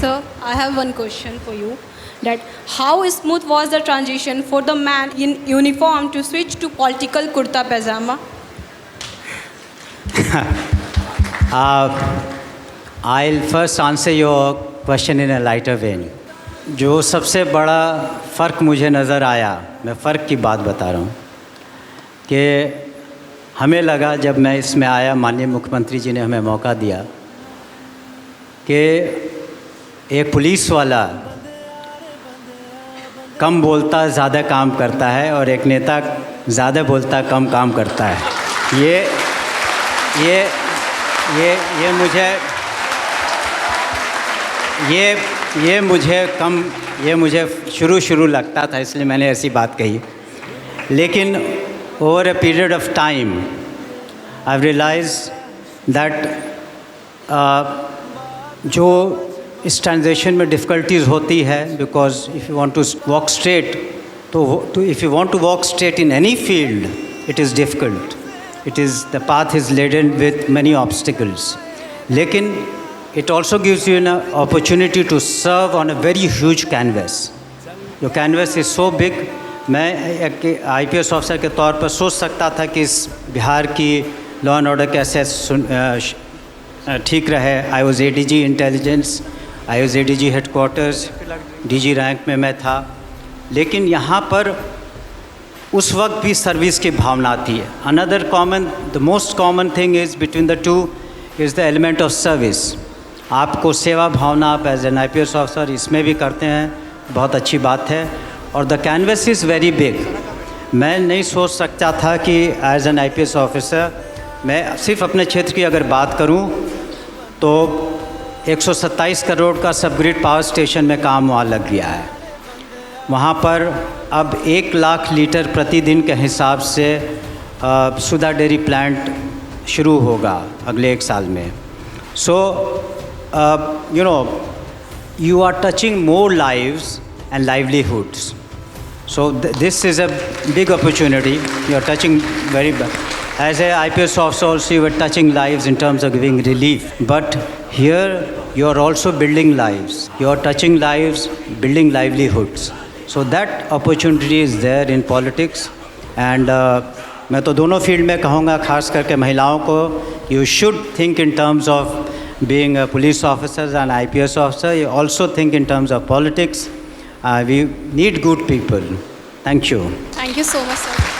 Sir, I have one question for you. That how smooth was the transition for the man in uniform to switch to political kurta pajama? I'll first answer your question in a lighter vein. जो सबसे बड़ा फ़र्क मुझे नज़र आया, मैं फ़र्क की बात बता रहा हूँ कि हमें लगा जब मैं इसमें आया, माननीय मुख्यमंत्री जी ने हमें मौका दिया कि एक पुलिस वाला कम बोलता ज़्यादा काम करता है और एक नेता ज़्यादा बोलता कम काम करता है। ये मुझे शुरू लगता था, इसलिए मैंने ऐसी बात कही। लेकिन over a period of time I realise that जो इस ट्रांजिशन में डिफ़िकल्टीज़ होती है, because if you want to walk straight, तो if you want to walk straight in any field, it is difficult, the path is laden with many obstacles. लेकिन it also gives you an opportunity to serve on a very huge canvas. जो canvas is so big, मैं एक IPS officer के तौर पर सोच सकता था कि इस बिहार की लॉ एंड ऑर्डर कैसे ठीक रहे। I was ADG intelligence, I was ADG headquarters, DG rank में मैं था। लेकिन यहाँ पर उस वक्त भी सर्विस की भावना आती है। Another common, the most common thing is between the two is the element of service. आपको सेवा भावना आप एज एन IPS ऑफिसर इसमें भी करते हैं, बहुत अच्छी बात है। और the canvas is very big. मैं नहीं सोच सकता था कि एज एन IPS ऑफिसर मैं सिर्फ अपने क्षेत्र की अगर बात करूं तो 127 करोड़ का सबग्रिड पावर स्टेशन में काम वहाँ लग गया है। वहाँ पर अब 1 लाख लीटर प्रतिदिन के हिसाब से सुधा डेयरी प्लांट शुरू होगा अगले 1 साल में। सो you are touching more lives and livelihoods. So this is a big opportunity. You are touching very big. As a IPS officer also, you are touching lives in terms of giving relief. But here you are also building lives. You are touching lives, building livelihoods. So that opportunity is there in politics. And मैं तो दोनों field में कहूँगा, खास करके महिलाओं को, you should think in terms of being a police officer and IPS officer. You also think in terms of politics. We need good people. Thank you. Thank you so much, sir.